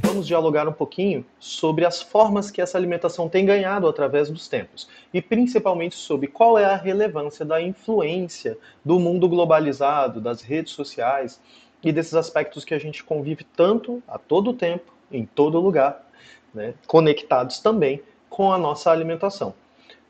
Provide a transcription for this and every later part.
Vamos dialogar um pouquinho sobre as formas que essa alimentação tem ganhado através dos tempos e principalmente sobre qual é a relevância da influência do mundo globalizado, das redes sociais e desses aspectos que a gente convive tanto a todo tempo, em todo lugar, né, conectados também com a nossa alimentação.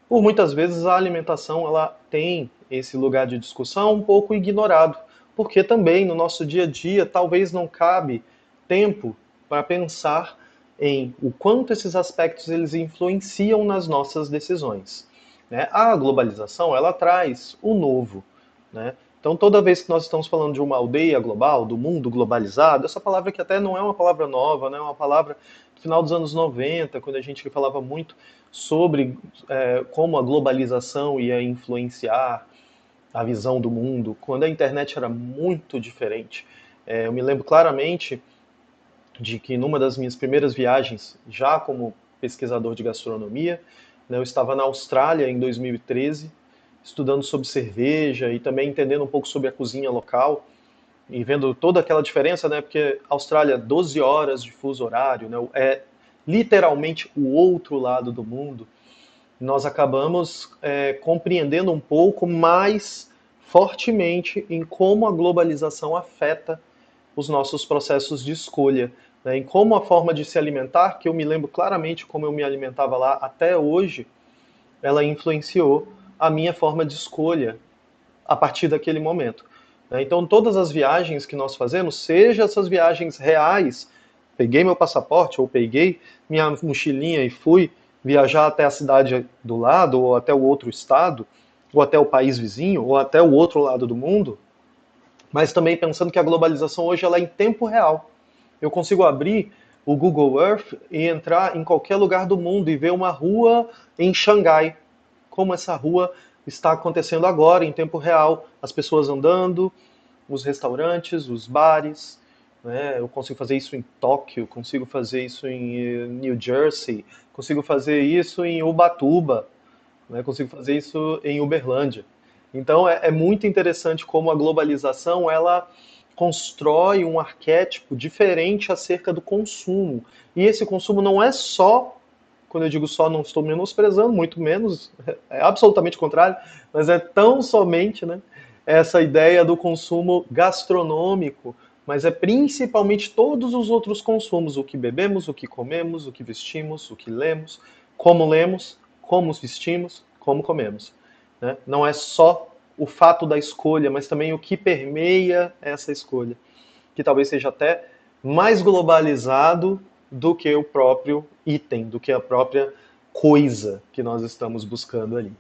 Por muitas vezes a alimentação ela tem esse lugar de discussão um pouco ignorado, porque também no nosso dia a dia talvez não cabe tempo para pensar em o quanto esses aspectos eles influenciam nas nossas decisões, né? A globalização ela traz o novo, né? Então toda vez que nós estamos falando de uma aldeia global, do mundo globalizado, essa palavra que até não é uma palavra nova, né? É uma palavra do final dos anos 90, quando a gente falava muito sobre como a globalização ia influenciar a visão do mundo, quando a internet era muito diferente. Eu me lembro claramente de que numa das minhas primeiras viagens, já como pesquisador de gastronomia, né, eu estava na Austrália em 2013, estudando sobre cerveja e também entendendo um pouco sobre a cozinha local e vendo toda aquela diferença, né, porque a Austrália, 12 horas de fuso horário, né, é literalmente o outro lado do mundo. Nós acabamos compreendendo um pouco mais fortemente em como a globalização afeta os nossos processos de escolha, né, em como a forma de se alimentar, que eu me lembro claramente como eu me alimentava lá até hoje, ela influenciou a minha forma de escolha a partir daquele momento, né. Então, todas as viagens que nós fazemos, seja essas viagens reais, peguei meu passaporte ou peguei minha mochilinha e fui viajar até a cidade do lado, ou até o outro estado, ou até o país vizinho, ou até o outro lado do mundo, mas também pensando que a globalização hoje ela é em tempo real. Eu consigo abrir o Google Earth e entrar em qualquer lugar do mundo e ver uma rua em Xangai, como essa rua está acontecendo agora em tempo real, as pessoas andando, os restaurantes, os bares, né? Eu consigo fazer isso em Tóquio, consigo fazer isso em New Jersey, consigo fazer isso em Ubatuba, né? Consigo fazer isso em Uberlândia. Então é muito interessante como a globalização ela constrói um arquétipo diferente acerca do consumo. E esse consumo não é só, quando eu digo só, não estou menosprezando, muito menos, é absolutamente o contrário, mas é tão somente, né, essa ideia do consumo gastronômico, mas é principalmente todos os outros consumos, o que bebemos, o que comemos, o que vestimos, o que lemos, como vestimos, como comemos, né? Não é só o fato da escolha, mas também o que permeia essa escolha, que talvez seja até mais globalizado do que o próprio item, do que a própria coisa que nós estamos buscando ali,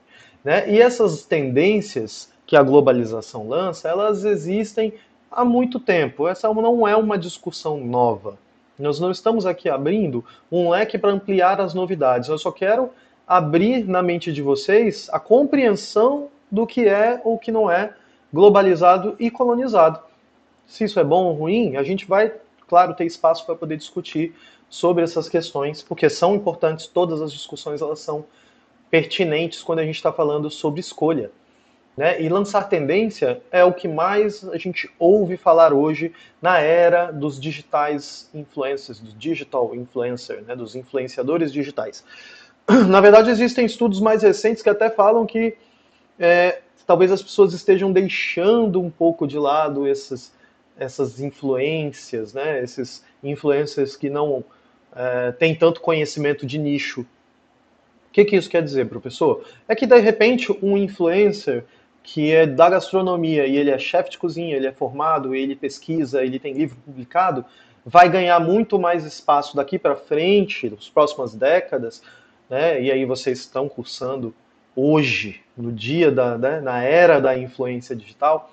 né? E essas tendências que a globalização lança, elas existem há muito tempo. Essa não é uma discussão nova. Nós não estamos aqui abrindo um leque para ampliar as novidades. Eu só quero abrir na mente de vocês a compreensão do que é ou que não é globalizado e colonizado. Se isso é bom ou ruim, a gente vai, claro, ter espaço para poder discutir sobre essas questões, porque são importantes, todas as discussões elas são pertinentes quando a gente está falando sobre escolha, né? E lançar tendência é o que mais a gente ouve falar hoje na era dos digitais influencers, do digital influencer, né? Dos influenciadores digitais. Na verdade, existem estudos mais recentes que até falam que talvez as pessoas estejam deixando um pouco de lado essas influências, né? Esses influencers que não têm tanto conhecimento de nicho. O que isso quer dizer, professor? É que, de repente, um influencer que é da gastronomia e ele é chefe de cozinha, ele é formado, ele pesquisa, ele tem livro publicado, vai ganhar muito mais espaço daqui para frente, nas próximas décadas, né? E aí vocês estão cursando hoje, no dia né, na era da influência digital,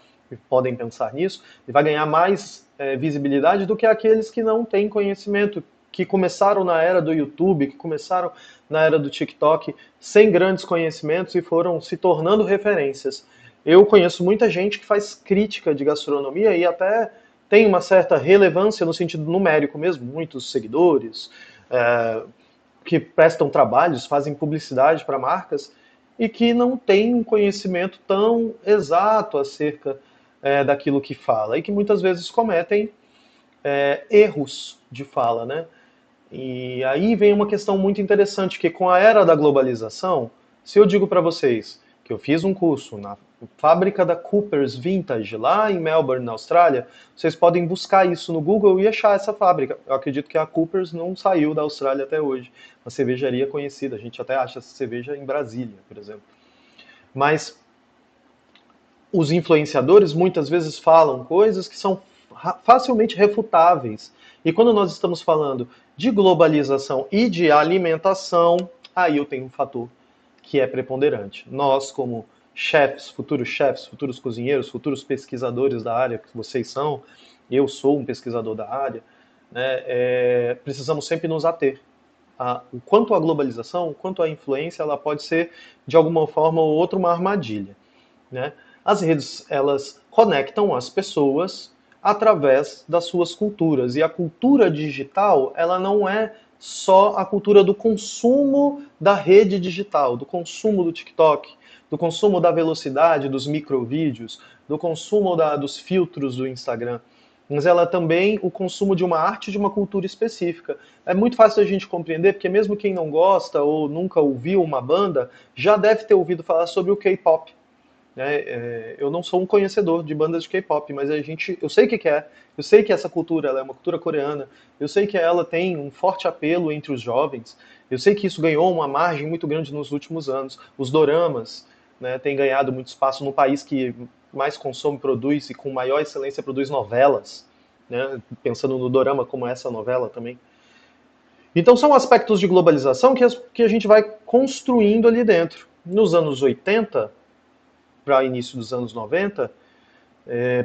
podem pensar nisso, e vai ganhar mais visibilidade do que aqueles que não têm conhecimento, que começaram na era do YouTube, que começaram na era do TikTok, sem grandes conhecimentos e foram se tornando referências. Eu conheço muita gente que faz crítica de gastronomia e até tem uma certa relevância no sentido numérico mesmo, muitos seguidores, que prestam trabalhos, fazem publicidade para marcas e que não têm um conhecimento tão exato acerca daquilo que fala e que muitas vezes cometem erros de fala, né? E aí vem uma questão muito interessante, que com a era da globalização, se eu digo para vocês que eu fiz um curso na fábrica da Coopers Vintage, lá em Melbourne, na Austrália, vocês podem buscar isso no Google e achar essa fábrica. Eu acredito que a Coopers não saiu da Austrália até hoje. Uma cervejaria conhecida, a gente até acha essa cerveja em Brasília, por exemplo. Mas os influenciadores muitas vezes falam coisas que são facilmente refutáveis. E quando nós estamos falando de globalização e de alimentação, aí eu tenho um fator que é preponderante. Nós, como chefes, futuros cozinheiros, futuros pesquisadores da área que vocês são, eu sou um pesquisador da área, né, precisamos sempre nos ater. O quanto a globalização, o quanto a influência, ela pode ser, de alguma forma ou outra, uma armadilha. Né? As redes, elas conectam as pessoas através das suas culturas. E a cultura digital, ela não é só a cultura do consumo da rede digital, do consumo do TikTok, do consumo da velocidade dos microvídeos, do consumo dos filtros do Instagram. Mas ela é também o consumo de uma arte, de uma cultura específica. É muito fácil a gente compreender, porque mesmo quem não gosta ou nunca ouviu uma banda, já deve ter ouvido falar sobre o K-pop. Eu não sou um conhecedor de bandas de K-pop, mas eu sei o que é. Eu sei que essa cultura ela é uma cultura coreana. Eu sei que ela tem um forte apelo entre os jovens. Eu sei que isso ganhou uma margem muito grande nos últimos anos. Os doramas, né, têm ganhado muito espaço no país que mais consome, produz e com maior excelência produz novelas. Né, pensando no dorama como essa novela também. Então são aspectos de globalização que a gente vai construindo ali dentro. Nos anos 80, para início dos anos 90,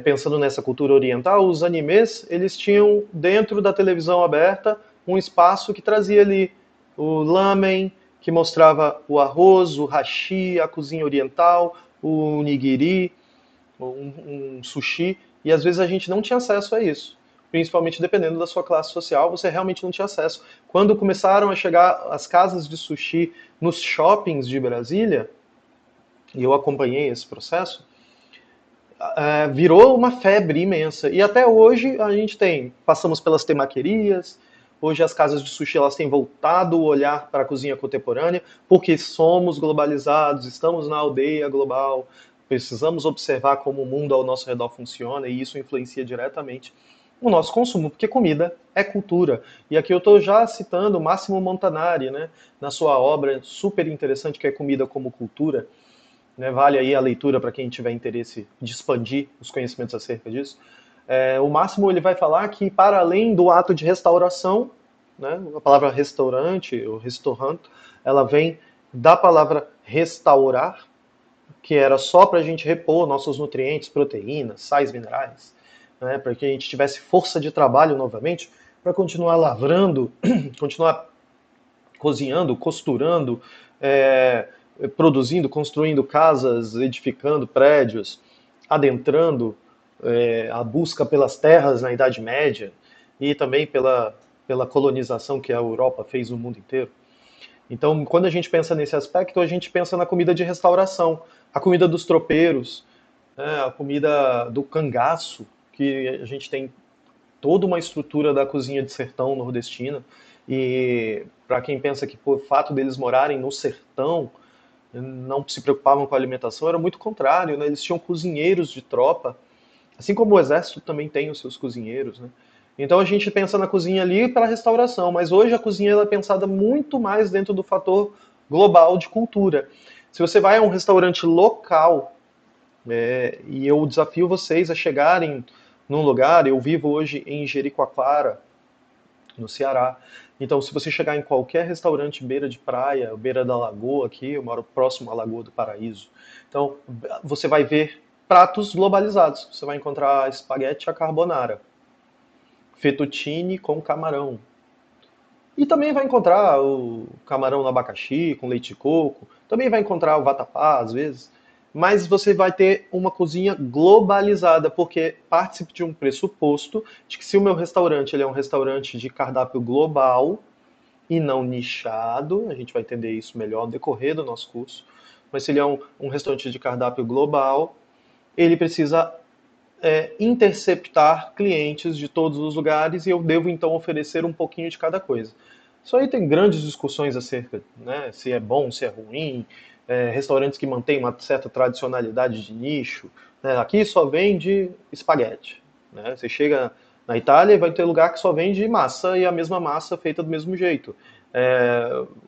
pensando nessa cultura oriental, os animes, eles tinham dentro da televisão aberta um espaço que trazia ali o lamen, que mostrava o arroz, o hashi, a cozinha oriental, o nigiri, um sushi, e às vezes a gente não tinha acesso a isso. Principalmente dependendo da sua classe social, você realmente não tinha acesso. Quando começaram a chegar as casas de sushi nos shoppings de Brasília, e eu acompanhei esse processo, virou uma febre imensa. E até hoje a gente passamos pelas temaquerias, hoje as casas de sushi elas têm voltado o olhar para a cozinha contemporânea, porque somos globalizados, estamos na aldeia global, precisamos observar como o mundo ao nosso redor funciona e isso influencia diretamente o nosso consumo, porque comida é cultura. E aqui eu estou já citando o Máximo Montanari, né, na sua obra super interessante que é Comida como Cultura, né, vale aí a leitura para quem tiver interesse de expandir os conhecimentos acerca disso. O Máximo ele vai falar que para além do ato de restauração, né, a palavra restaurante ou restaurant, ela vem da palavra restaurar, que era só para a gente repor nossos nutrientes, proteínas, sais minerais, né, para que a gente tivesse força de trabalho novamente, para continuar lavrando, continuar cozinhando, costurando, produzindo, construindo casas, edificando prédios, adentrando a busca pelas terras na Idade Média e também pela colonização que a Europa fez no mundo inteiro. Então, quando a gente pensa nesse aspecto, a gente pensa na comida de restauração, a comida dos tropeiros, né, a comida do cangaço, que a gente tem toda uma estrutura da cozinha de sertão nordestina. E para quem pensa que por fato deles morarem no sertão, não se preocupavam com a alimentação, era muito contrário, né? Eles tinham cozinheiros de tropa, assim como o exército também tem os seus cozinheiros, né? Então a gente pensa na cozinha ali pela restauração, mas hoje a cozinha ela é pensada muito mais dentro do fator global de cultura. Se você vai a um restaurante local, e eu desafio vocês a chegarem num lugar, eu vivo hoje em Jericoacoara, no Ceará. Então, se você chegar em qualquer restaurante beira de praia, beira da lagoa aqui, eu moro próximo à Lagoa do Paraíso. Então, você vai ver pratos globalizados. Você vai encontrar espaguete à carbonara, fettuccine com camarão. E também vai encontrar o camarão no abacaxi, com leite de coco. Também vai encontrar o vatapá, às vezes. Mas você vai ter uma cozinha globalizada, porque participa de um pressuposto de que se o meu restaurante ele é um restaurante de cardápio global, e não nichado, a gente vai entender isso melhor no decorrer do nosso curso, mas se ele é um restaurante de cardápio global, ele precisa interceptar clientes de todos os lugares e eu devo então oferecer um pouquinho de cada coisa. Isso aí tem grandes discussões acerca, né, se é bom, se é ruim, restaurantes que mantêm uma certa tradicionalidade de nicho. Né, aqui só vende espaguete. Né, você chega na Itália e vai ter lugar que só vende massa e a mesma massa feita do mesmo jeito.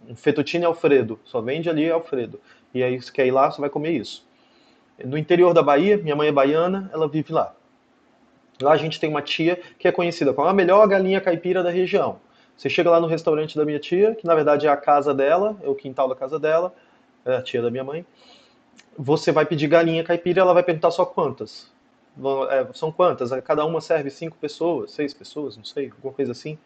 Um fettuccine Alfredo, só vende ali Alfredo. E aí você quer ir lá, você vai comer isso. No interior da Bahia, minha mãe é baiana, ela vive lá. Lá a gente tem uma tia que é conhecida como a melhor galinha caipira da região. Você chega lá no restaurante da minha tia, que na verdade é a casa dela, é o quintal da casa dela, é a tia da minha mãe. Você vai pedir galinha caipira, ela vai perguntar só quantas. São quantas? Cada uma serve 5 pessoas, 6 pessoas, não sei, alguma coisa assim.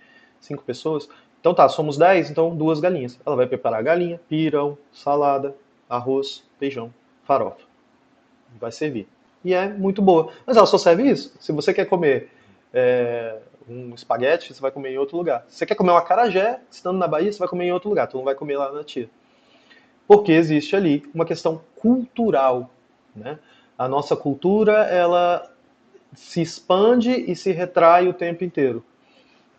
5 pessoas. Então tá, somos 10, então 2 galinhas. Ela vai preparar galinha, pirão, salada, arroz, feijão, farofa. Vai servir. E é muito boa. Mas ela só serve isso. Se você quer comer um espaguete, você vai comer em outro lugar. Se você quer comer um acarajé, estando na Bahia, você vai comer em outro lugar. Tu não vai comer lá na tia. Porque existe ali uma questão cultural. Né? A nossa cultura, ela se expande e se retrai o tempo inteiro.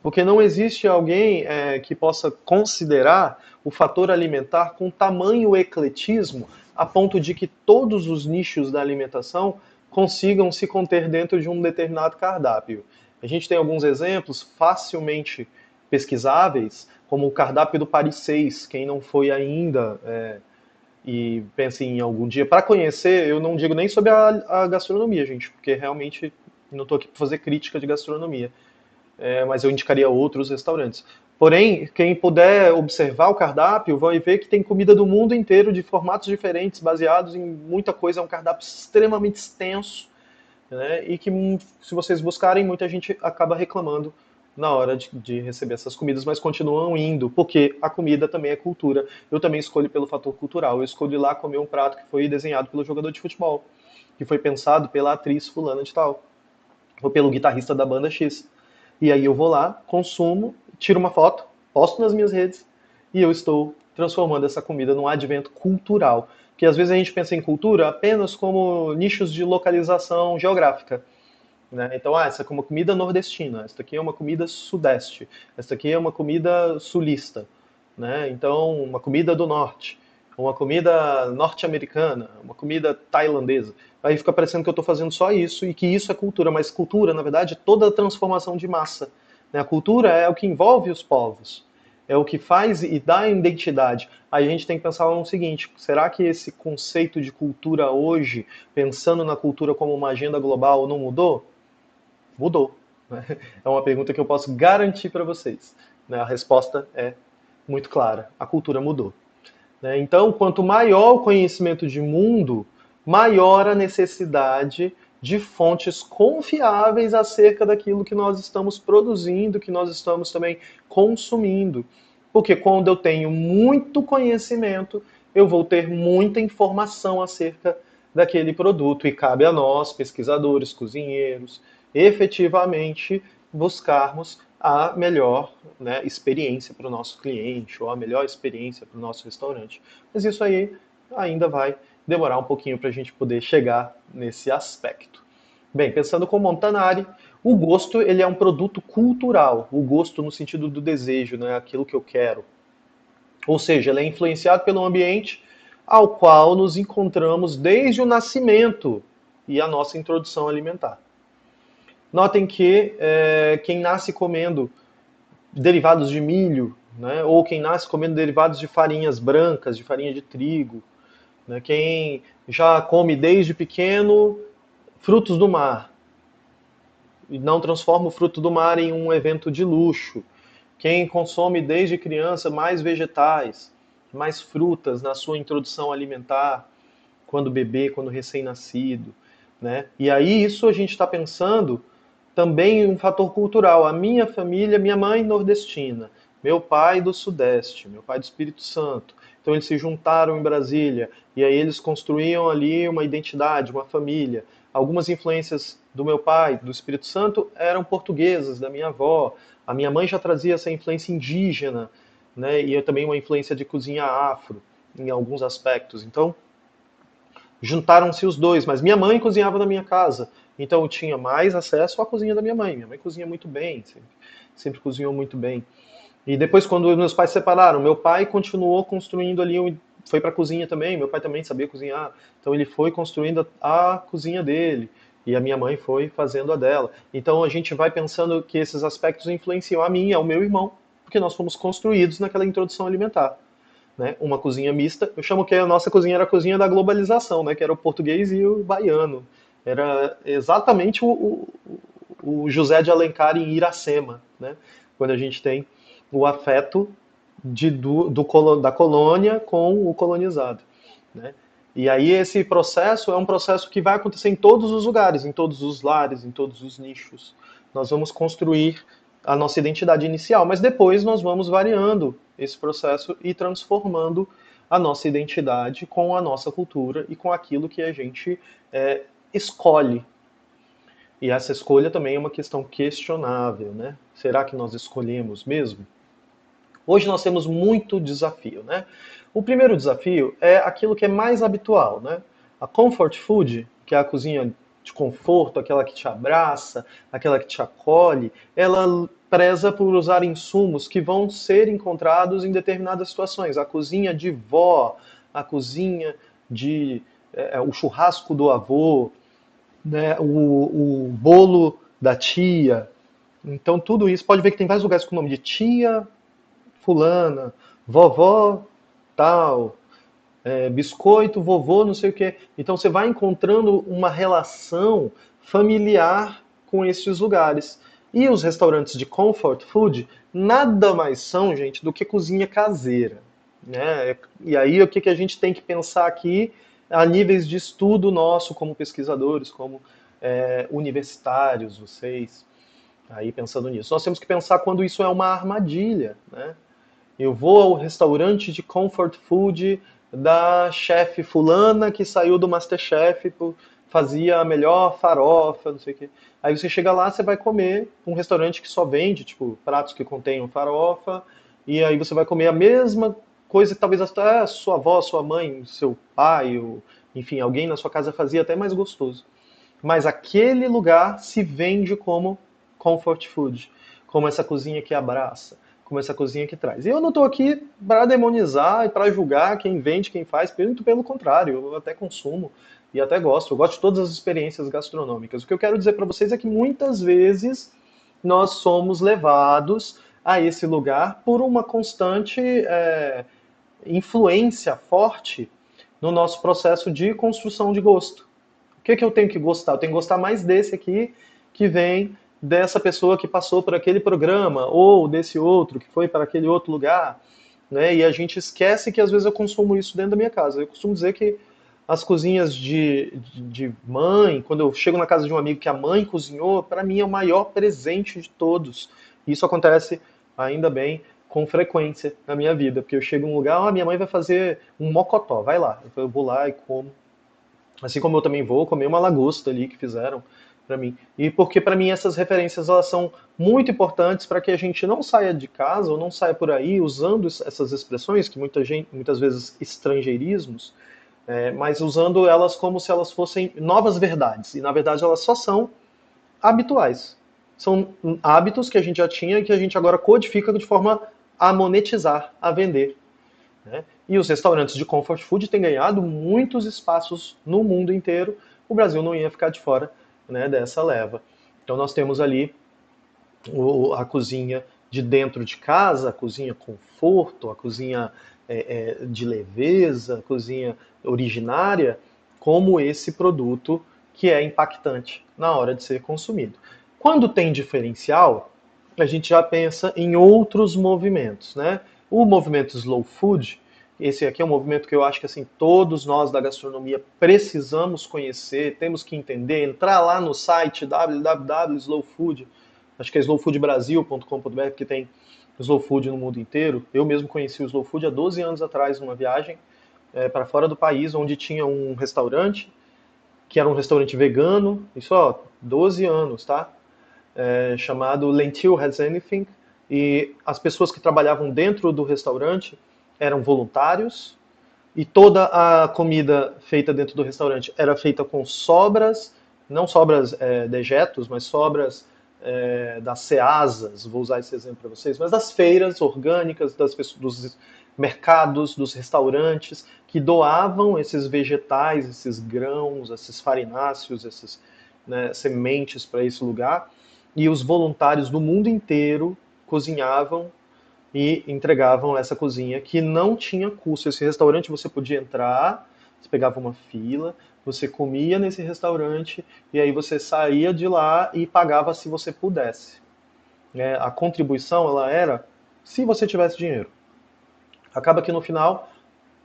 Porque não existe alguém que possa considerar o fator alimentar com tamanho ecletismo a ponto de que todos os nichos da alimentação consigam se conter dentro de um determinado cardápio. A gente tem alguns exemplos facilmente pesquisáveis, como o cardápio do Paris 6. Quem não foi ainda e pensa em algum dia para conhecer, eu não digo nem sobre a gastronomia, gente, porque realmente não estou aqui para fazer crítica de gastronomia, mas eu indicaria outros restaurantes. Porém, quem puder observar o cardápio vai ver que tem comida do mundo inteiro, de formatos diferentes, baseados em muita coisa. É um cardápio extremamente extenso, né? E que, se vocês buscarem, muita gente acaba reclamando na hora de receber essas comidas, mas continuam indo, porque a comida também é cultura. Eu também escolho pelo fator cultural. Eu escolho ir lá comer um prato que foi desenhado pelo jogador de futebol, que foi pensado pela atriz fulana de tal, ou pelo guitarrista da banda X. E aí eu vou lá, consumo, tiro uma foto, posto nas minhas redes e eu estou transformando essa comida num advento cultural. Porque às vezes a gente pensa em cultura apenas como nichos de localização geográfica. Né? Então, essa aqui é uma comida nordestina, essa aqui é uma comida sudeste, essa aqui é uma comida sulista. Né? Então, uma comida do norte, uma comida norte-americana, uma comida tailandesa. Aí fica parecendo que eu estou fazendo só isso e que isso é cultura, mas cultura, na verdade, é toda a transformação de massa. Né? A cultura é o que envolve os povos, é o que faz e dá identidade. Aí a gente tem que pensar no seguinte: será que esse conceito de cultura hoje, pensando na cultura como uma agenda global, não mudou? Mudou. Né? É uma pergunta que eu posso garantir para vocês. Né? A resposta é muito clara: a cultura mudou. Né? Então, quanto maior o conhecimento de mundo, maior a necessidade de fontes confiáveis acerca daquilo que nós estamos produzindo, que nós estamos também consumindo. Porque quando eu tenho muito conhecimento, eu vou ter muita informação acerca daquele produto. E cabe a nós, pesquisadores, cozinheiros, efetivamente buscarmos a melhor, né, experiência para o nosso cliente ou a melhor experiência para o nosso restaurante. Mas isso aí ainda vai demorar um pouquinho para a gente poder chegar nesse aspecto. Bem, pensando com Montanari, o gosto ele é um produto cultural, o gosto no sentido do desejo, né, aquilo que eu quero. Ou seja, ele é influenciado pelo ambiente ao qual nos encontramos desde o nascimento e a nossa introdução alimentar. Notem que quem nasce comendo derivados de milho, né, ou quem nasce comendo derivados de farinhas brancas, de farinha de trigo, né, quem já come desde pequeno frutos do mar e não transforma o fruto do mar em um evento de luxo, quem consome desde criança mais vegetais, mais frutas na sua introdução alimentar, quando bebê, quando recém-nascido, né? E aí isso a gente está pensando também um fator cultural. A minha família, minha mãe nordestina, meu pai do Sudeste, meu pai do Espírito Santo. Então eles se juntaram em Brasília e aí eles construíam ali uma identidade, uma família. Algumas influências do meu pai, do Espírito Santo, eram portuguesas, da minha avó. A minha mãe já trazia essa influência indígena, né? E também uma influência de cozinha afro em alguns aspectos. Então, juntaram-se os dois, mas minha mãe cozinhava na minha casa, então eu tinha mais acesso à cozinha da minha mãe. Minha mãe cozinha muito bem, sempre cozinhou muito bem. E depois, quando meus pais se separaram, meu pai continuou construindo ali, foi para a cozinha também, meu pai também sabia cozinhar, então ele foi construindo a cozinha dele, e a minha mãe foi fazendo a dela. Então a gente vai pensando que esses aspectos influenciam a mim e ao meu irmão, porque nós fomos construídos naquela introdução alimentar, né? Uma cozinha mista. Eu chamo que a nossa cozinha era a cozinha da globalização, né? Que era o português e o baiano. Era exatamente o José de Alencar em Iracema, né? Quando a gente tem o afeto da colônia com o colonizado, né? E aí esse processo é um processo que vai acontecer em todos os lugares, em todos os lares, em todos os nichos. Nós vamos construir a nossa identidade inicial, mas depois nós vamos variando esse processo e transformando a nossa identidade com a nossa cultura e com aquilo que a gente escolhe. E essa escolha também é uma questão questionável, né? Será que nós escolhemos mesmo? Hoje nós temos muito desafio, né? O primeiro desafio é aquilo que é mais habitual, né? A comfort food, que é a cozinha de conforto, aquela que te abraça, aquela que te acolhe, ela preza por usar insumos que vão ser encontrados em determinadas situações. A cozinha de vó, a cozinha de o churrasco do avô, né? O bolo da tia. Então tudo isso pode ver que tem vários lugares com o nome de tia fulana, vovó tal, biscoito, vovô, não sei o quê. Então você vai encontrando uma relação familiar com esses lugares. E os restaurantes de comfort food nada mais são, gente, do que cozinha caseira, né? E aí o que que a gente tem que pensar aqui a níveis de estudo nosso como pesquisadores, como universitários, vocês aí pensando nisso. Nós temos que pensar quando isso é uma armadilha, né? Eu vou ao restaurante de comfort food da chefe fulana que saiu do MasterChef, fazia a melhor farofa, não sei o quê. Aí você chega lá, você vai comer um restaurante que só vende, tipo, pratos que contenham farofa, e aí você vai comer a mesma coisa que talvez até a sua avó, sua mãe, seu pai, ou, enfim, alguém na sua casa fazia até mais gostoso. Mas aquele lugar se vende como comfort food, como essa cozinha que abraça, como essa cozinha que traz. E eu não estou aqui para demonizar e para julgar quem vende, quem faz, muito pelo contrário, eu até consumo e até gosto. Eu gosto de todas as experiências gastronômicas. O que eu quero dizer para vocês é que muitas vezes nós somos levados a esse lugar por uma constante influência forte no nosso processo de construção de gosto. O que, que eu tenho que gostar? Eu tenho que gostar mais desse aqui, que vem dessa pessoa que passou por aquele programa, ou desse outro, que foi para aquele outro lugar, né? E a gente esquece que às vezes eu consumo isso dentro da minha casa. Eu costumo dizer que as cozinhas de mãe, quando eu chego na casa de um amigo que a mãe cozinhou, para mim é o maior presente de todos. E isso acontece, ainda bem, com frequência na minha vida, porque eu chego em um lugar, minha mãe vai fazer um mocotó, vai lá. Eu vou lá e como. Assim como eu também vou comer uma lagosta ali que fizeram para mim. E porque para mim essas referências elas são muito importantes para que a gente não saia de casa ou não saia por aí usando essas expressões que muitas vezes estrangeirismos, mas usando elas como se elas fossem novas verdades. E na verdade elas só são habituais. São hábitos que a gente já tinha e que a gente agora codifica de forma a monetizar, a vender, né? E os restaurantes de comfort food têm ganhado muitos espaços no mundo inteiro. O Brasil não ia ficar de fora, né, dessa leva. Então nós temos ali a cozinha de dentro de casa, a cozinha conforto, a cozinha de leveza, a cozinha originária, como esse produto que é impactante na hora de ser consumido. Quando tem diferencial, a gente já pensa em outros movimentos, né? O movimento slow food, esse aqui é um movimento que eu acho que assim todos nós da gastronomia precisamos conhecer, temos que entender, entrar lá no site www.slowfood, acho que é slowfoodbrasil.com.br, que tem slow food no mundo inteiro. Eu mesmo conheci o slow food há 12 anos atrás, numa viagem para fora do país, onde tinha um restaurante, que era um restaurante vegano, isso ó, 12 anos, tá? Chamado Lentil Has Anything, E as pessoas que trabalhavam dentro do restaurante eram voluntários, e toda a comida feita dentro do restaurante era feita com sobras, não sobras dejetos, mas sobras das ceasas, vou usar esse exemplo para vocês, mas das feiras orgânicas, dos mercados, dos restaurantes, que doavam esses vegetais, esses grãos, esses farináceos, essas, né, sementes para esse lugar, e os voluntários do mundo inteiro cozinhavam e entregavam essa cozinha que não tinha custo. Esse restaurante você podia entrar, você pegava uma fila, você comia nesse restaurante e aí você saía de lá e pagava se você pudesse. A contribuição ela era se você tivesse dinheiro. Acaba que no final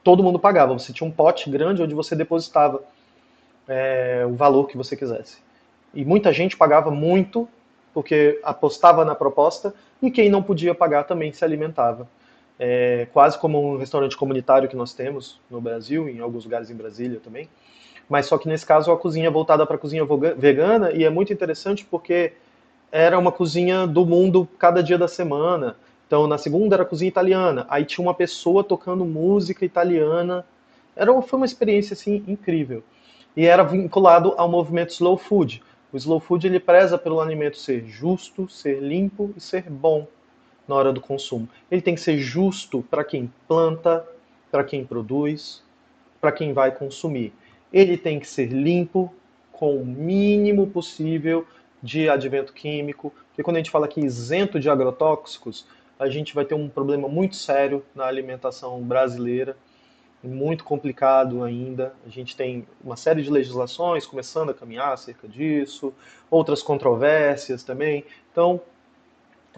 todo mundo pagava. Você tinha um pote grande onde você depositava o valor que você quisesse. E muita gente pagava muito porque apostava na proposta, e quem não podia pagar também se alimentava. Quase como um restaurante comunitário que nós temos no Brasil, em alguns lugares em Brasília também. Mas só que nesse caso a cozinha voltada para a cozinha vegana, e é muito interessante porque era uma cozinha do mundo cada dia da semana. Então na segunda era a cozinha italiana, aí tinha uma pessoa tocando música italiana. Foi uma experiência assim incrível. E era vinculado ao movimento Slow Food. O Slow Food ele preza pelo alimento ser justo, ser limpo e ser bom na hora do consumo. Ele tem que ser justo para quem planta, para quem produz, para quem vai consumir. Ele tem que ser limpo, com o mínimo possível de advento químico, porque quando a gente fala aqui isento de agrotóxicos, a gente vai ter um problema muito sério na alimentação brasileira, muito complicado ainda. A gente tem uma série de legislações começando a caminhar acerca disso, outras controvérsias também. Então,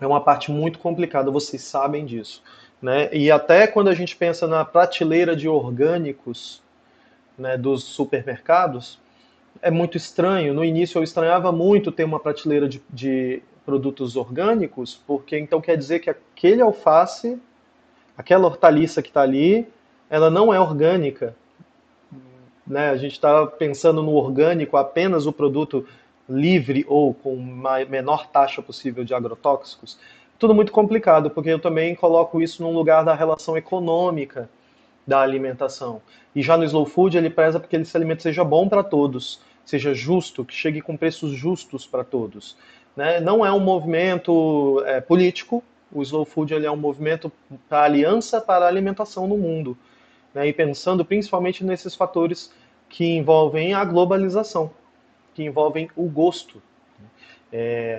é uma parte muito complicada, vocês sabem disso, né? E até quando a gente pensa na prateleira de orgânicos, né, dos supermercados, é muito estranho. No início eu estranhava muito ter uma prateleira de produtos orgânicos, porque então quer dizer que aquele alface, aquela hortaliça que está ali, ela não é orgânica, né? A gente está pensando no orgânico, apenas o produto livre ou com menor taxa possível de agrotóxicos. Tudo muito complicado, porque eu também coloco isso num lugar da relação econômica da alimentação. E já no slow food ele preza porque esse alimento seja bom para todos, seja justo, que chegue com preços justos para todos. Né? Não é um movimento político, o slow food ele é um movimento para aliança para a alimentação no mundo, né? E pensando principalmente nesses fatores que envolvem a globalização, que envolvem o gosto.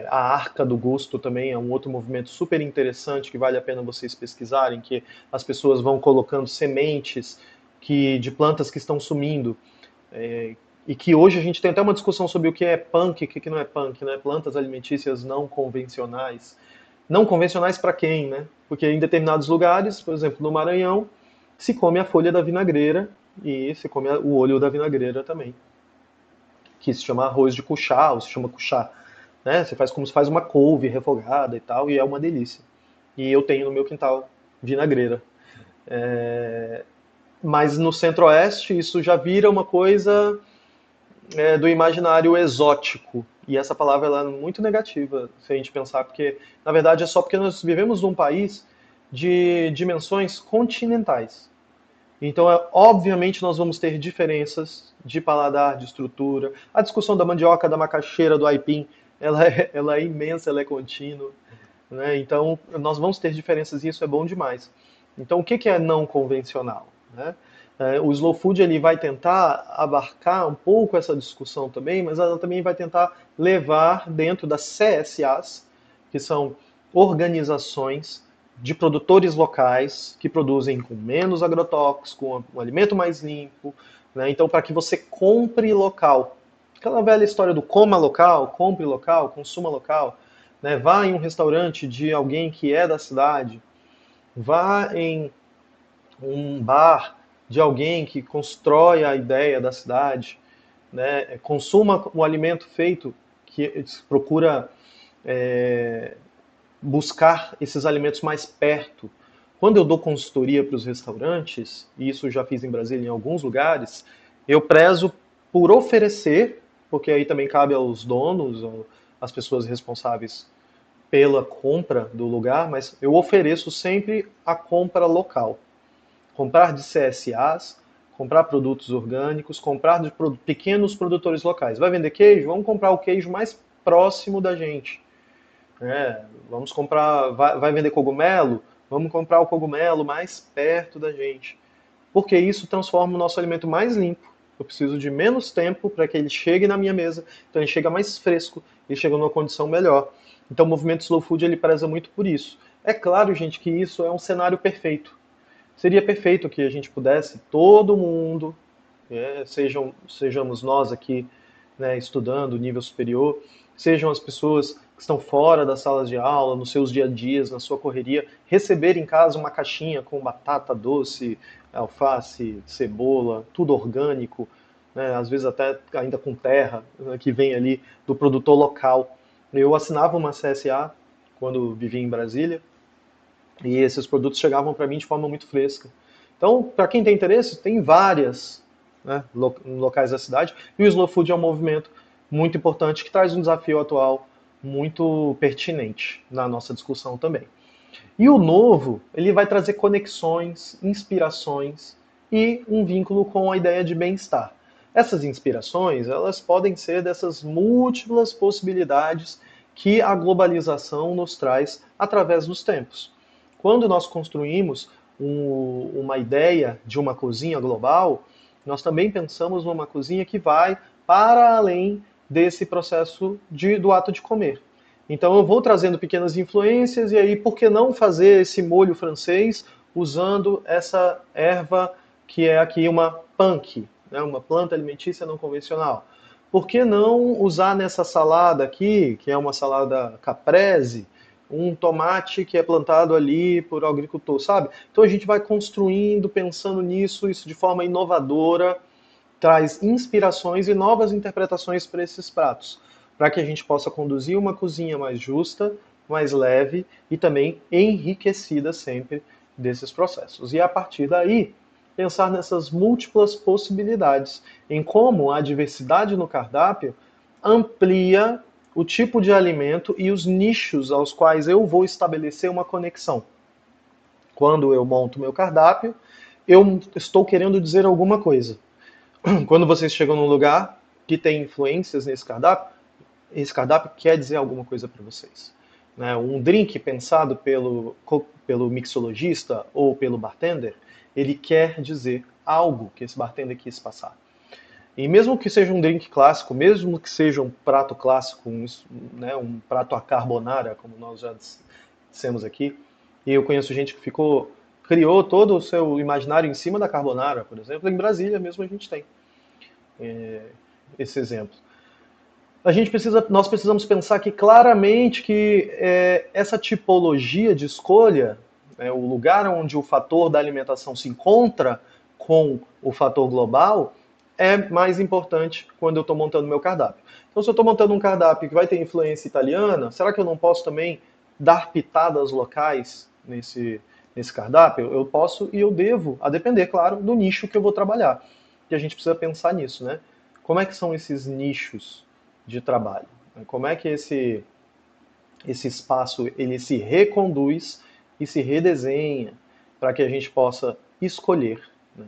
A Arca do Gosto também é um outro movimento super interessante que vale a pena vocês pesquisarem, que as pessoas vão colocando sementes de plantas que estão sumindo, e que hoje a gente tem até uma discussão sobre o que é punk e o que não é punk, né? Plantas alimentícias não convencionais. Não convencionais para quem, né? Porque em determinados lugares, por exemplo, no Maranhão, se come a folha da vinagreira e se come o olho da vinagreira também, que se chama arroz de cuchá, ou se chama cuchá. Né? Você faz como se faz uma couve refogada e tal, e é uma delícia. E eu tenho no meu quintal vinagreira. Mas no centro-oeste isso já vira uma coisa do imaginário exótico. E essa palavra ela é muito negativa, se a gente pensar, porque na verdade é só porque nós vivemos num país de dimensões continentais. Então, obviamente, nós vamos ter diferenças de paladar, de estrutura. A discussão da mandioca, da macaxeira, do aipim, ela é imensa, ela é contínua. Né? Então, nós vamos ter diferenças e isso é bom demais. Então, o que é não convencional? Né? O Slow Food ele vai tentar abarcar um pouco essa discussão também, mas ela também vai tentar levar dentro das CSAs, que são organizações de produtores locais que produzem com menos agrotóxicos, com um alimento mais limpo, né? Então, para que você compre local. Aquela velha história do coma local, compre local, consuma local. Né? Vá em um restaurante de alguém que é da cidade, vá em um bar de alguém que constrói a ideia da cidade, né? Consuma o alimento feito, que procura buscar esses alimentos mais perto. Quando eu dou consultoria para os restaurantes, e isso eu já fiz em Brasília em alguns lugares, eu prezo por oferecer, porque aí também cabe aos donos, às pessoas responsáveis pela compra do lugar, mas eu ofereço sempre a compra local. Comprar de CSAs, comprar produtos orgânicos, comprar de pequenos produtores locais. Vai vender queijo? Vamos comprar o queijo mais próximo da gente. Vamos comprar, vai vender cogumelo? Vamos comprar o cogumelo mais perto da gente. Porque isso transforma o nosso alimento mais limpo. Eu preciso de menos tempo para que ele chegue na minha mesa, então ele chega mais fresco, ele chega numa condição melhor. Então o movimento Slow Food ele preza muito por isso. É claro, gente, que isso é um cenário perfeito. Seria perfeito que a gente pudesse, todo mundo, sejamos nós aqui, né, estudando nível superior, sejam as pessoas que estão fora das salas de aula, nos seus dia a dias, na sua correria, receber em casa uma caixinha com batata doce, alface, cebola, tudo orgânico, né, às vezes até ainda com terra, né, que vem ali do produtor local. Eu assinava uma CSA quando vivia em Brasília, e esses produtos chegavam para mim de forma muito fresca. Então, para quem tem interesse, tem várias, né, locais da cidade. E o Slow Food é um movimento muito importante que traz um desafio atual muito pertinente na nossa discussão também. E o novo, ele vai trazer conexões, inspirações e um vínculo com a ideia de bem-estar. Essas inspirações, elas podem ser dessas múltiplas possibilidades que a globalização nos traz através dos tempos. Quando nós construímos uma ideia de uma cozinha global, nós também pensamos numa cozinha que vai para além desse processo do ato de comer. Então eu vou trazendo pequenas influências e aí por que não fazer esse molho francês usando essa erva que é aqui uma punk, né, uma planta alimentícia não convencional? Por que não usar nessa salada aqui, que é uma salada caprese, um tomate que é plantado ali por agricultor, sabe? Então a gente vai construindo, pensando nisso, isso de forma inovadora, traz inspirações e novas interpretações para esses pratos, para que a gente possa conduzir uma cozinha mais justa, mais leve e também enriquecida sempre desses processos. E a partir daí, pensar nessas múltiplas possibilidades, em como a diversidade no cardápio amplia o tipo de alimento e os nichos aos quais eu vou estabelecer uma conexão. Quando eu monto meu cardápio, eu estou querendo dizer alguma coisa. Quando vocês chegam num lugar que tem influências nesse cardápio, esse cardápio quer dizer alguma coisa para vocês. Né? Um drink pensado pelo mixologista ou pelo bartender, ele quer dizer algo que esse bartender quis passar. E mesmo que seja um drink clássico, mesmo que seja um prato clássico, né, um prato à carbonara, como nós já dissemos aqui, e eu conheço gente que criou todo o seu imaginário em cima da carbonara, por exemplo, em Brasília mesmo a gente tem esse exemplo. Nós precisamos pensar que claramente que essa tipologia de escolha, o lugar onde o fator da alimentação se encontra com o fator global, é mais importante quando eu estou montando meu cardápio. Então, se eu estou montando um cardápio que vai ter influência italiana, será que eu não posso também dar pitadas locais nesse cardápio? Eu posso e eu devo, a depender, claro, do nicho que eu vou trabalhar. E a gente precisa pensar nisso, né? Como é que são esses nichos de trabalho? Como é que esse espaço ele se reconduz e se redesenha para que a gente possa escolher, né,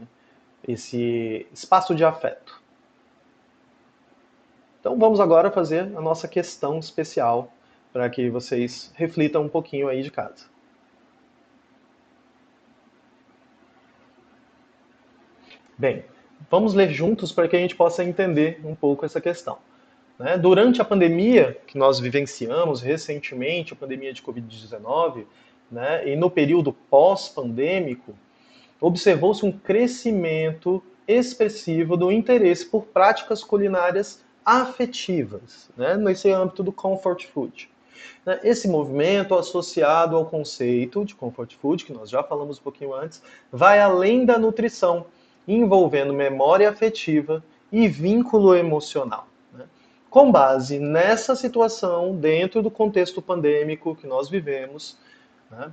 esse espaço de afeto? Então vamos agora fazer a nossa questão especial para que vocês reflitam um pouquinho aí de casa. Bem, vamos ler juntos para que a gente possa entender um pouco essa questão. Né? Durante a pandemia que nós vivenciamos recentemente, a pandemia de Covid-19, né, e no período pós-pandêmico, observou-se um crescimento expressivo do interesse por práticas culinárias afetivas, né, nesse âmbito do comfort food. Esse movimento, associado ao conceito de comfort food, que nós já falamos um pouquinho antes, vai além da nutrição, envolvendo memória afetiva e vínculo emocional. Com base nessa situação, dentro do contexto pandêmico que nós vivemos, né,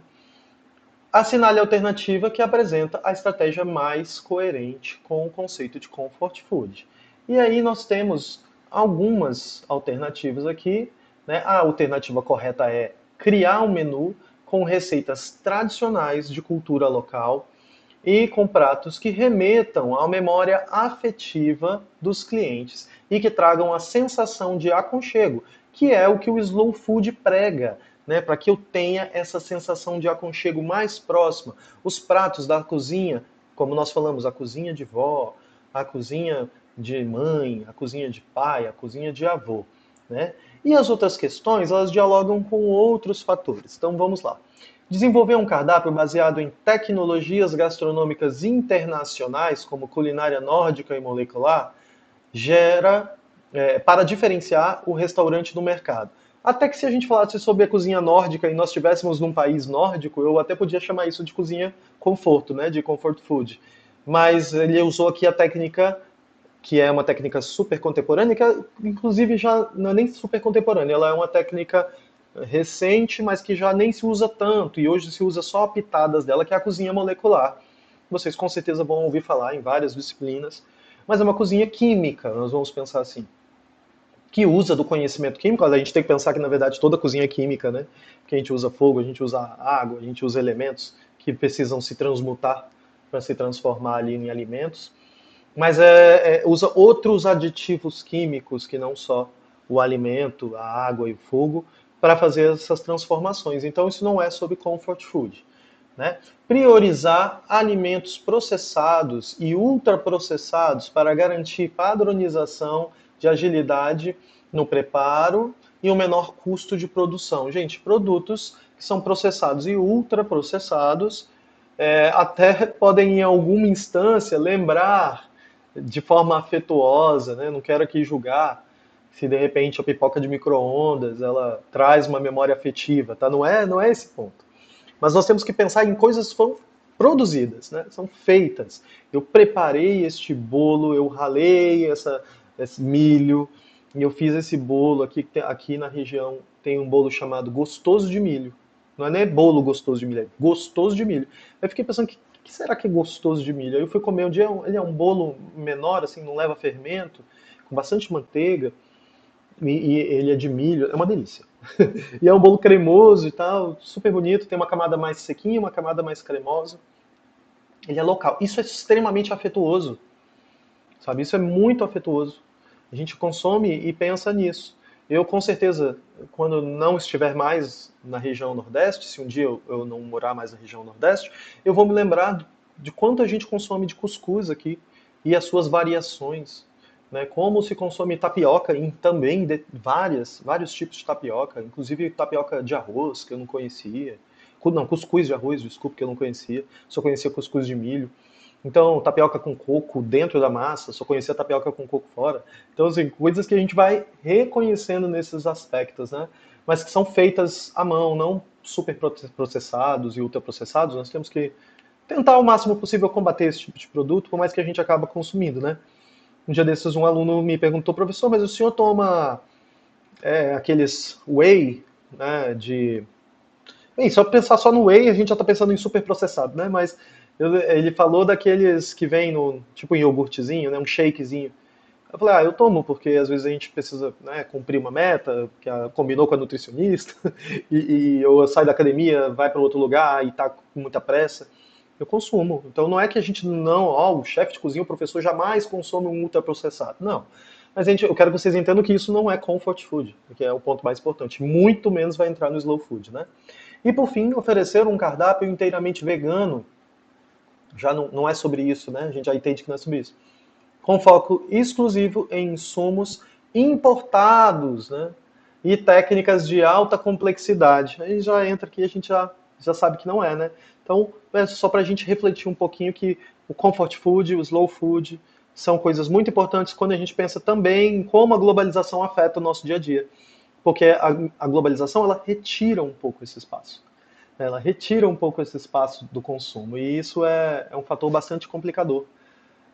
assinale a alternativa que apresenta a estratégia mais coerente com o conceito de comfort food. E aí nós temos algumas alternativas aqui. Né? A alternativa correta é criar um menu com receitas tradicionais de cultura local e com pratos que remetam à memória afetiva dos clientes e que tragam a sensação de aconchego, que é o que o Slow Food prega, né, para que eu tenha essa sensação de aconchego mais próxima. Os pratos da cozinha, como nós falamos, a cozinha de vó, a cozinha de mãe, a cozinha de pai, a cozinha de avô, né? E as outras questões, elas dialogam com outros fatores. Então vamos lá. Desenvolver um cardápio baseado em tecnologias gastronômicas internacionais, como culinária nórdica e molecular, gera para diferenciar o restaurante do mercado. Até que se a gente falasse sobre a cozinha nórdica e nós estivéssemos num país nórdico, eu até podia chamar isso de cozinha conforto, né, de comfort food. Mas ele usou aqui a técnica que é uma técnica super contemporânea, que inclusive já não é nem super contemporânea, ela é uma técnica recente, mas que já nem se usa tanto, e hoje se usa só pitadas dela, que é a cozinha molecular. Vocês com certeza vão ouvir falar em várias disciplinas, mas é uma cozinha química, nós vamos pensar assim, que usa do conhecimento químico. A gente tem que pensar que na verdade toda cozinha é química, né? Que a gente usa fogo, a gente usa água, a gente usa elementos que precisam se transmutar para se transformar ali em alimentos. Mas usa outros aditivos químicos que não só o alimento, a água e o fogo, para fazer essas transformações. Então isso não é sobre comfort food. Né? Priorizar alimentos processados e ultraprocessados para garantir padronização de agilidade no preparo e um menor custo de produção. Gente, produtos que são processados e ultraprocessados até podem, em alguma instância, lembrar de forma afetuosa, né? Não quero aqui julgar se de repente a pipoca de micro-ondas ela traz uma memória afetiva, tá? Não é esse ponto. Mas nós temos que pensar em coisas que foram produzidas, né? São feitas. Eu preparei este bolo, eu ralei esse milho, e eu fiz esse bolo aqui na região tem um bolo chamado gostoso de milho. Não é nem bolo gostoso de milho, é gostoso de milho. Aí eu fiquei pensando, que será que é gostoso de milho? Aí eu fui comer um dia, ele é um bolo menor, assim, não leva fermento, com bastante manteiga, e ele é de milho, é uma delícia. E é um bolo cremoso e tal, super bonito, tem uma camada mais sequinha, uma camada mais cremosa. Ele é local. Isso é extremamente afetuoso, sabe? Isso é muito afetuoso. A gente consome e pensa nisso. Eu, com certeza, quando não estiver mais na região Nordeste, se um dia eu não morar mais na região Nordeste, eu vou me lembrar de quanto a gente consome de cuscuz aqui e as suas variações. Né? Como se consome tapioca em também vários tipos de tapioca, inclusive tapioca de arroz, que eu não conhecia. Não, cuscuz de arroz, desculpa, que eu não conhecia. Só conhecia cuscuz de milho. Então, tapioca com coco dentro da massa, só conhecia tapioca com coco fora. Então, assim, coisas que a gente vai reconhecendo nesses aspectos, né? Mas que são feitas à mão, não super processados e ultraprocessados. Nós temos que tentar o máximo possível combater esse tipo de produto, por mais que a gente acaba consumindo, né? Um dia desses, um aluno me perguntou, professor, mas o senhor toma aqueles whey, né, de... Bem, só pensar só no whey, a gente já está pensando em super processado, né? Mas ele falou daqueles que vem no, tipo em iogurtezinho, né, um shakezinho. Eu falei, eu tomo, porque às vezes a gente precisa, né, cumprir uma meta, que combinou com a nutricionista, ou sai da academia, vai para outro lugar e está com muita pressa. Eu consumo. Então não é que a gente não, o chefe de cozinha, o professor jamais consome um ultraprocessado. Não. Mas eu quero que vocês entendam que isso não é comfort food, que é o ponto mais importante. Muito menos vai entrar no slow food, né? E por fim, oferecer um cardápio inteiramente vegano. Já não é sobre isso, né? A gente já entende que não é sobre isso. Com foco exclusivo em insumos importados, né? E técnicas de alta complexidade. Aí já entra aqui, a gente já sabe que não é, né? Então, é só para a gente refletir um pouquinho que o comfort food, o slow food, são coisas muito importantes quando a gente pensa também em como a globalização afeta o nosso dia a dia. Porque a globalização, ela retira um pouco esse espaço. Ela retira um pouco esse espaço do consumo. E isso é um fator bastante complicador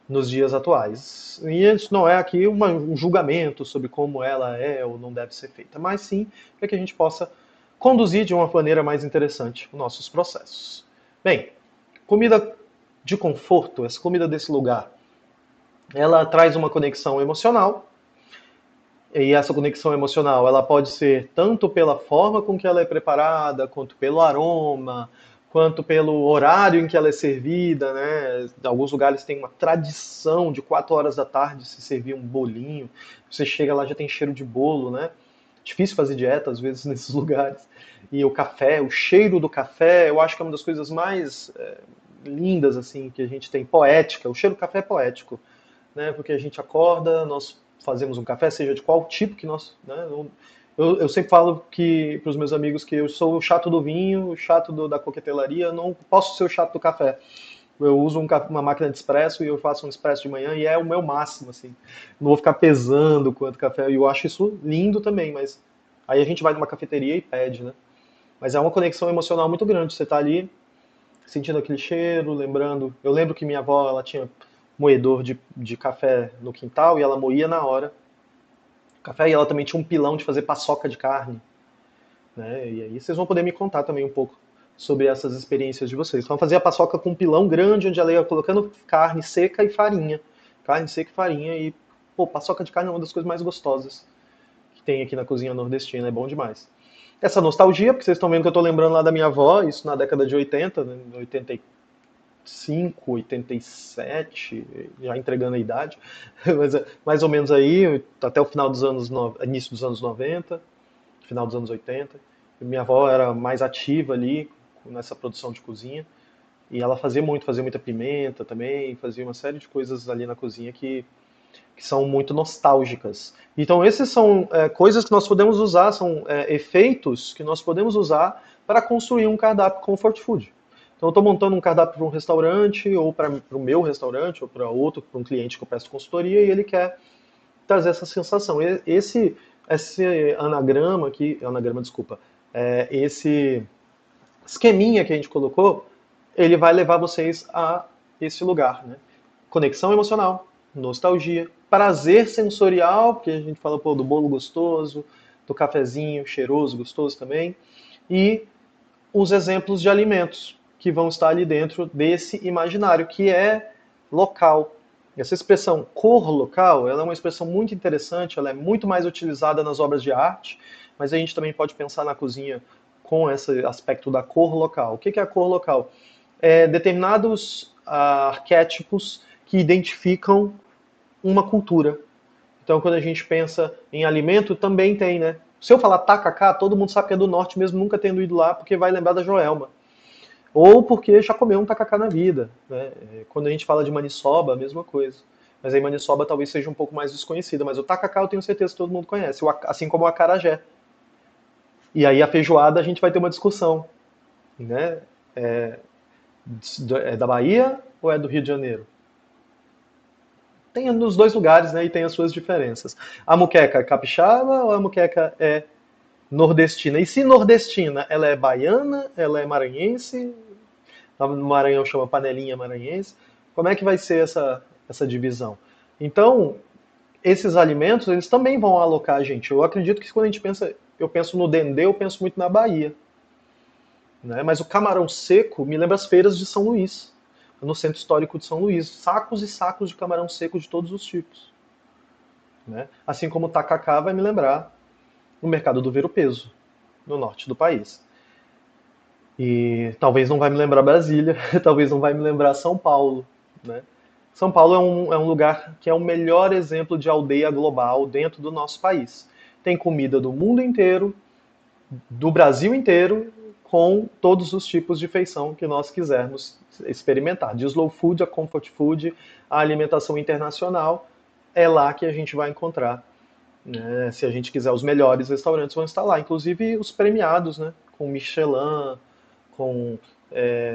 nos dias atuais. E isso não é aqui um julgamento sobre como ela é ou não deve ser feita, mas sim para que a gente possa conduzir de uma maneira mais interessante os nossos processos. Bem, comida de conforto, essa comida desse lugar, ela traz uma conexão emocional E essa conexão emocional, ela pode ser tanto pela forma com que ela é preparada, quanto pelo aroma, quanto pelo horário em que ela é servida, né? Em alguns lugares tem uma tradição de 4 horas da tarde se servir um bolinho. Você chega lá já tem cheiro de bolo, né? Difícil fazer dieta às vezes nesses lugares. E o café, o cheiro do café, eu acho que é uma das coisas mais lindas assim que a gente tem, poética. O cheiro do café é poético, né? Porque a gente acorda, nós fazemos um café, seja de qual tipo que nós, né? Eu sempre falo que para os meus amigos que eu sou o chato do vinho, o chato da coquetelaria, eu não posso ser o chato do café. Eu uso uma máquina de expresso e eu faço um expresso de manhã e é o meu máximo, assim. Não vou ficar pesando quanto café. E eu acho isso lindo também, mas aí a gente vai numa cafeteria e pede, né? Mas é uma conexão emocional muito grande. Você tá ali sentindo aquele cheiro, lembrando. Eu lembro que minha avó, ela tinha moedor de café no quintal e ela moía na hora café e ela também tinha um pilão de fazer paçoca de carne, né? E aí vocês vão poder me contar também um pouco sobre essas experiências de vocês. Então fazia a paçoca com um pilão grande onde ela ia colocando carne seca e farinha. Carne seca e farinha e, pô, paçoca de carne é uma das coisas mais gostosas que tem aqui na cozinha nordestina, é bom demais. Essa nostalgia, porque vocês estão vendo que eu estou lembrando lá da minha avó, isso na década de 80, né, 85, 87, já entregando a idade, mas mais ou menos aí, até o final dos anos, início dos anos 90, final dos anos 80. Minha avó era mais ativa ali nessa produção de cozinha e ela fazia muita pimenta também, fazia uma série de coisas ali na cozinha que são muito nostálgicas. Então, esses são coisas que nós podemos usar, são efeitos que nós podemos usar para construir um cardápio comfort food. Então, eu estou montando um cardápio para um restaurante, ou para o meu restaurante, ou para outro, para um cliente que eu presto consultoria, e ele quer trazer essa sensação. Esse anagrama aqui, anagrama, desculpa, esse esqueminha que a gente colocou, ele vai levar vocês a esse lugar, né? Conexão emocional, nostalgia, prazer sensorial, porque a gente fala pô, do bolo gostoso, do cafezinho cheiroso, gostoso também, e os exemplos de alimentos que vão estar ali dentro desse imaginário, que é local. Essa expressão cor local, ela é uma expressão muito interessante, ela é muito mais utilizada nas obras de arte, mas a gente também pode pensar na cozinha com esse aspecto da cor local. O que é a cor local? Determinados arquétipos que identificam uma cultura. Então, quando a gente pensa em alimento, também tem, né? Se eu falar tacacá, todo mundo sabe que é do norte, mesmo nunca tendo ido lá, porque vai lembrar da Joelma. Ou porque já comeu um tacacá na vida, né? Quando a gente fala de maniçoba, a mesma coisa. Mas aí maniçoba talvez seja um pouco mais desconhecida, mas o tacacá eu tenho certeza que todo mundo conhece, assim como o acarajé. E aí a feijoada a gente vai ter uma discussão, né? É, é da Bahia ou é do Rio de Janeiro? Tem nos dois lugares, né? E tem as suas diferenças. A muqueca é capixaba ou a muqueca é nordestina? E se nordestina, ela é baiana, ela é maranhense? No Maranhão chama panelinha maranhense. Como é que vai ser essa divisão? Então, esses alimentos, eles também vão alocar a gente. Eu acredito que quando a gente pensa, eu penso no dendê, eu penso muito na Bahia. Né? Mas o camarão seco me lembra as feiras de São Luís, no centro histórico de São Luís. Sacos e sacos de camarão seco de todos os tipos. Né? Assim como o tacacá vai me lembrar o mercado do ver-o-peso, no norte do país. E talvez não vai me lembrar Brasília, talvez não vai me lembrar São Paulo. Né? São Paulo é um lugar que é o melhor exemplo de aldeia global dentro do nosso país. Tem comida do mundo inteiro, do Brasil inteiro, com todos os tipos de feição que nós quisermos experimentar. De slow food a comfort food, a alimentação internacional, é lá que a gente vai encontrar. Né? Se a gente quiser, os melhores restaurantes vão estar lá, inclusive os premiados, né? Com Michelin, com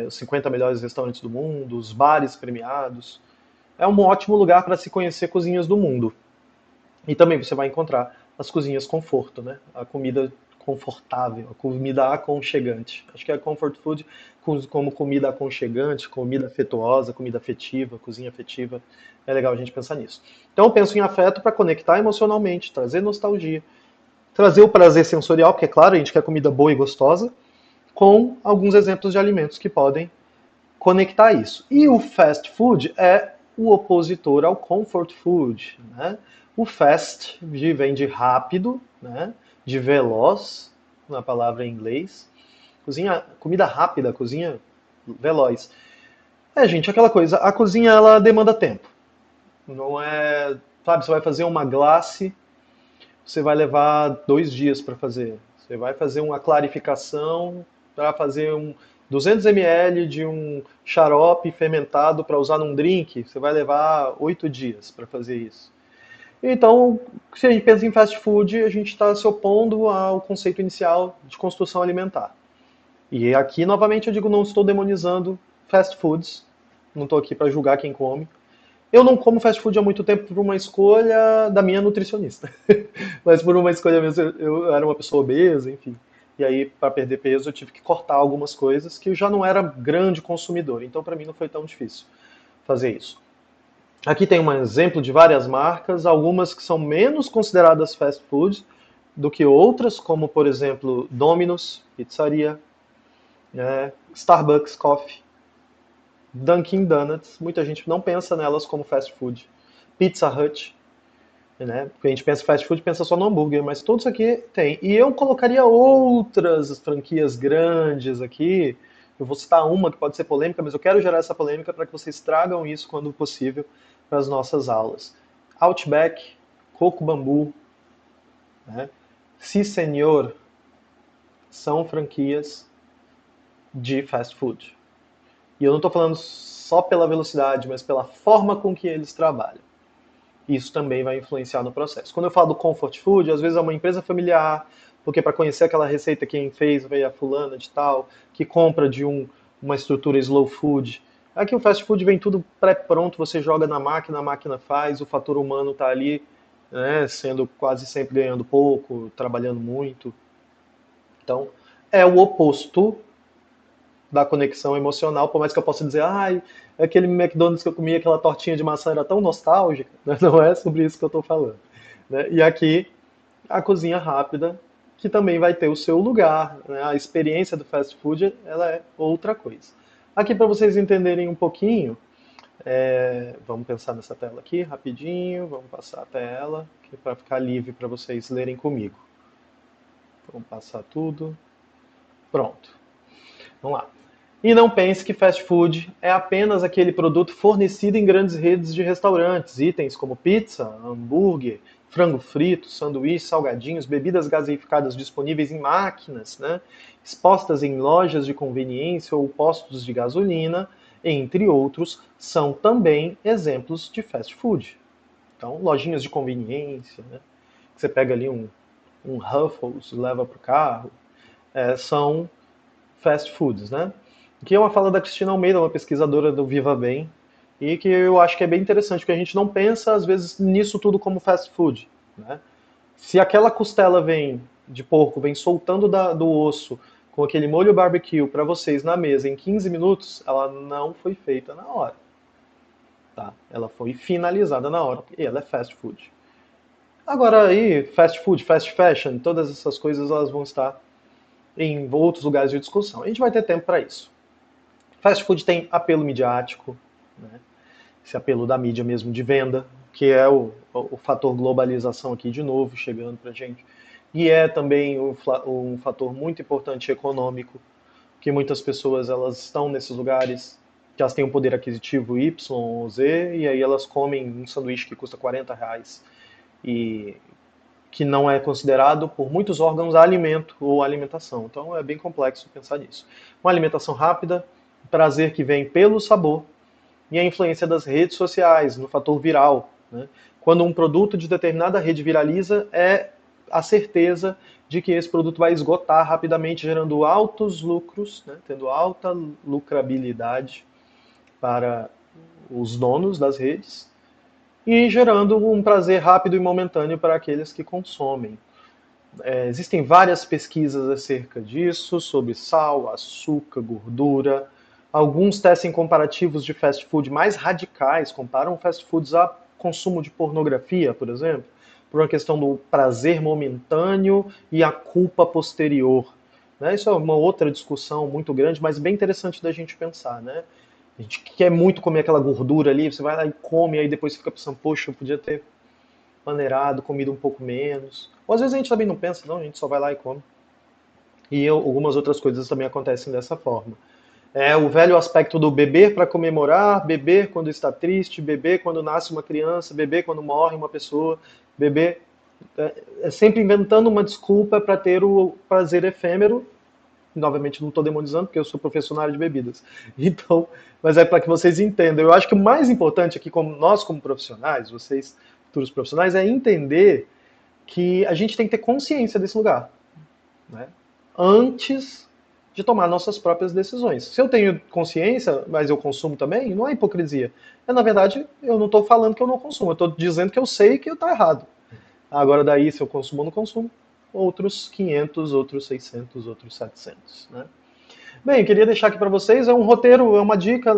os 50 melhores restaurantes do mundo, os bares premiados. É um ótimo lugar para se conhecer cozinhas do mundo. E também você vai encontrar as cozinhas conforto, né? A comida confortável, a comida aconchegante. Acho que é comfort food como comida aconchegante, comida afetuosa, comida afetiva, cozinha afetiva. É legal a gente pensar nisso. Então eu penso em afeto para conectar emocionalmente, trazer nostalgia, trazer o prazer sensorial, porque é claro, a gente quer comida boa e gostosa, com alguns exemplos de alimentos que podem conectar isso. E o fast food é o opositor ao comfort food, né? O fast vem de rápido, né? De veloz, na palavra em inglês. Cozinha, comida rápida, cozinha veloz. Gente, aquela coisa, a cozinha ela demanda tempo. Não é, sabe, você vai fazer uma glace, você vai levar 2 dias para fazer. Você vai fazer uma clarificação para fazer 200 ml de um xarope fermentado para usar num drink, você vai levar 8 dias para fazer isso. Então, se a gente pensa em fast food, a gente está se opondo ao conceito inicial de construção alimentar. E aqui, novamente, eu digo, não estou demonizando fast foods, não estou aqui para julgar quem come. Eu não como fast food há muito tempo por uma escolha da minha nutricionista. Mas por uma escolha mesmo, eu era uma pessoa obesa, enfim. E aí, para perder peso, eu tive que cortar algumas coisas que eu já não era grande consumidor. Então, para mim, não foi tão difícil fazer isso. Aqui tem um exemplo de várias marcas, algumas que são menos consideradas fast food do que outras, como, por exemplo, Domino's, pizzaria, Starbucks Coffee, Dunkin' Donuts. Muita gente não pensa nelas como fast food. Pizza Hut, né? Porque a gente pensa fast food, pensa só no hambúrguer, mas todos aqui tem. E eu colocaria outras franquias grandes aqui. Eu vou citar uma que pode ser polêmica, mas eu quero gerar essa polêmica para que vocês tragam isso quando possível para as nossas aulas. Outback, Coco Bambu, né? Si Senhor, são franquias de fast food. E eu não estou falando só pela velocidade, mas pela forma com que eles trabalham. Isso também vai influenciar no processo. Quando eu falo do comfort food, às vezes é uma empresa familiar, porque para conhecer aquela receita quem fez veio a fulana de tal, que compra de uma estrutura slow food. Aqui o fast food vem tudo pré-pronto, você joga na máquina, a máquina faz, o fator humano está ali, né, sendo quase sempre ganhando pouco, trabalhando muito. Então, é o oposto da conexão emocional, por mais que eu possa dizer, ai, aquele McDonald's que eu comia, aquela tortinha de maçã era tão nostálgica, né? Não é sobre isso que eu estou falando. Né? E aqui, a cozinha rápida, que também vai ter o seu lugar, né? A experiência do fast food, ela é outra coisa. Aqui, para vocês entenderem um pouquinho, vamos pensar nessa tela aqui, rapidinho, vamos passar a tela, para ficar livre para vocês lerem comigo. Vamos passar tudo. Pronto. Vamos lá. E não pense que fast food é apenas aquele produto fornecido em grandes redes de restaurantes. Itens como pizza, hambúrguer, frango frito, sanduíche, salgadinhos, bebidas gaseificadas disponíveis em máquinas, né? Expostas em lojas de conveniência ou postos de gasolina, entre outros, são também exemplos de fast food. Então, lojinhas de conveniência, né? Você pega ali um Ruffles, leva para o carro, são fast foods, né? Que é uma fala da Cristina Almeida, uma pesquisadora do Viva Bem, e que eu acho que é bem interessante, porque a gente não pensa, às vezes, nisso tudo como fast food, né? Se aquela costela de porco, vem soltando do osso, com aquele molho barbecue para vocês na mesa em 15 minutos, ela não foi feita na hora. Tá? Ela foi finalizada na hora, e ela é fast food. Agora aí, fast food, fast fashion, todas essas coisas elas vão estar em outros lugares de discussão. A gente vai ter tempo para isso. Fast food tem apelo midiático, né? Esse apelo da mídia mesmo de venda, que é o fator globalização aqui de novo chegando para a gente. E é também um fator muito importante econômico, que muitas pessoas elas estão nesses lugares que elas têm um poder aquisitivo Y ou Z, e aí elas comem um sanduíche que custa R$ 40 e que não é considerado por muitos órgãos alimento ou alimentação. Então é bem complexo pensar nisso. Uma alimentação rápida, prazer que vem pelo sabor e a influência das redes sociais, no fator viral. Né? Quando um produto de determinada rede viraliza, é a certeza de que esse produto vai esgotar rapidamente, gerando altos lucros, né? Tendo alta lucrabilidade para os donos das redes e gerando um prazer rápido e momentâneo para aqueles que consomem. Existem várias pesquisas acerca disso, sobre sal, açúcar, gordura. Alguns testem comparativos de fast food mais radicais, comparam fast foods a consumo de pornografia, por exemplo, por uma questão do prazer momentâneo e a culpa posterior. Né? Isso é uma outra discussão muito grande, mas bem interessante da gente pensar. Né? A gente quer muito comer aquela gordura ali, você vai lá e come, aí depois você fica pensando, poxa, eu podia ter maneirado, comida um pouco menos. Ou às vezes a gente também não pensa, não, a gente só vai lá e come. E algumas outras coisas também acontecem dessa forma. É o velho aspecto do beber para comemorar, beber quando está triste, beber quando nasce uma criança, beber quando morre uma pessoa, beber é sempre inventando uma desculpa para ter o prazer efêmero. Novamente, não estou demonizando, porque eu sou professor na área de bebidas. Então, mas é para que vocês entendam. Eu acho que o mais importante aqui, como nós como profissionais, vocês futuros profissionais, é entender que a gente tem que ter consciência desse lugar, né? Antes de tomar nossas próprias decisões. Se eu tenho consciência, mas eu consumo também, não é hipocrisia. É, na verdade, eu não estou falando que eu não consumo, eu estou dizendo que eu sei que está errado. Agora, daí, se eu consumo ou não consumo, outros 500, outros 600, outros 700, né? Bem, eu queria deixar aqui para vocês, é um roteiro, é uma dica,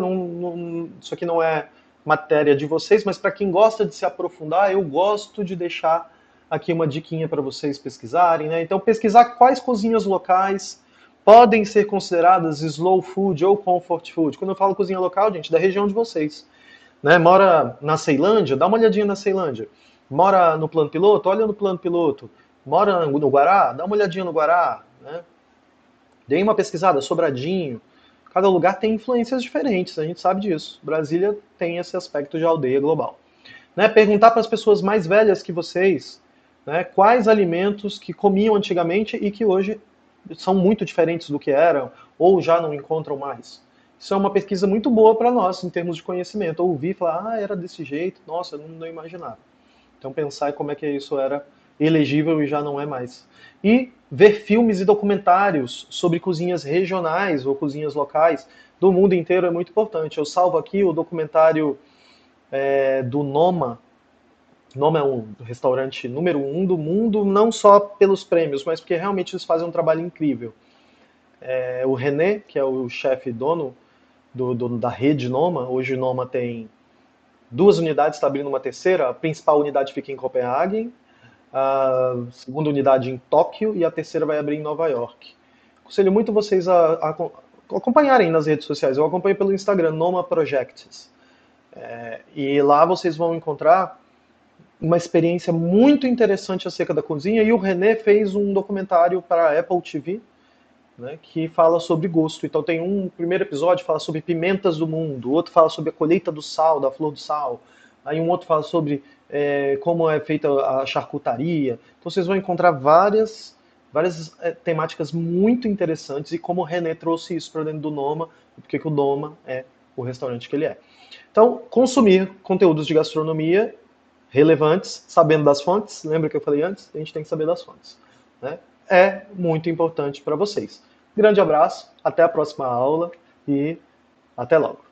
isso aqui não é matéria de vocês, mas para quem gosta de se aprofundar, eu gosto de deixar aqui uma diquinha para vocês pesquisarem, né? Então, pesquisar quais cozinhas locais podem ser consideradas slow food ou comfort food. Quando eu falo cozinha local, gente, da região de vocês, né? Mora na Ceilândia, dá uma olhadinha na Ceilândia. Mora no plano piloto, olha no plano piloto. Mora no Guará, dá uma olhadinha no Guará, né? Dei uma pesquisada, Sobradinho. Cada lugar tem influências diferentes, a gente sabe disso. Brasília tem esse aspecto de aldeia global. Né? Perguntar para as pessoas mais velhas que vocês, né, quais alimentos que comiam antigamente e que hoje são muito diferentes do que eram ou já não encontram mais. Isso é uma pesquisa muito boa para nós em termos de conhecimento. Ouvir e falar, ah, era desse jeito, nossa, eu não imaginava. Então pensar em como é que isso era elegível e já não é mais. E ver filmes e documentários sobre cozinhas regionais ou cozinhas locais do mundo inteiro é muito importante. Eu salvo aqui o documentário do Noma. Noma é um restaurante número um do mundo, não só pelos prêmios, mas porque realmente eles fazem um trabalho incrível. O René, que é o chefe dono da rede Noma, hoje o Noma tem duas unidades, está abrindo uma terceira. A principal unidade fica em Copenhague, a segunda unidade em Tóquio e a terceira vai abrir em Nova York. Aconselho muito vocês a acompanharem nas redes sociais. Eu acompanho pelo Instagram, Noma Projects. E lá vocês vão encontrar uma experiência muito interessante acerca da cozinha. E o René fez um documentário para a Apple TV, né, que fala sobre gosto. Então tem um primeiro episódio que fala sobre pimentas do mundo, outro fala sobre a colheita do sal, da flor do sal, aí um outro fala sobre como é feita a charcutaria. Então vocês vão encontrar várias temáticas muito interessantes e como o René trouxe isso para dentro do Noma, porque o Noma é o restaurante que ele é. Então, consumir conteúdos de gastronomia relevantes, sabendo das fontes, lembra que eu falei antes? A gente tem que saber das fontes, né? É muito importante para vocês. Grande abraço, até a próxima aula e até logo.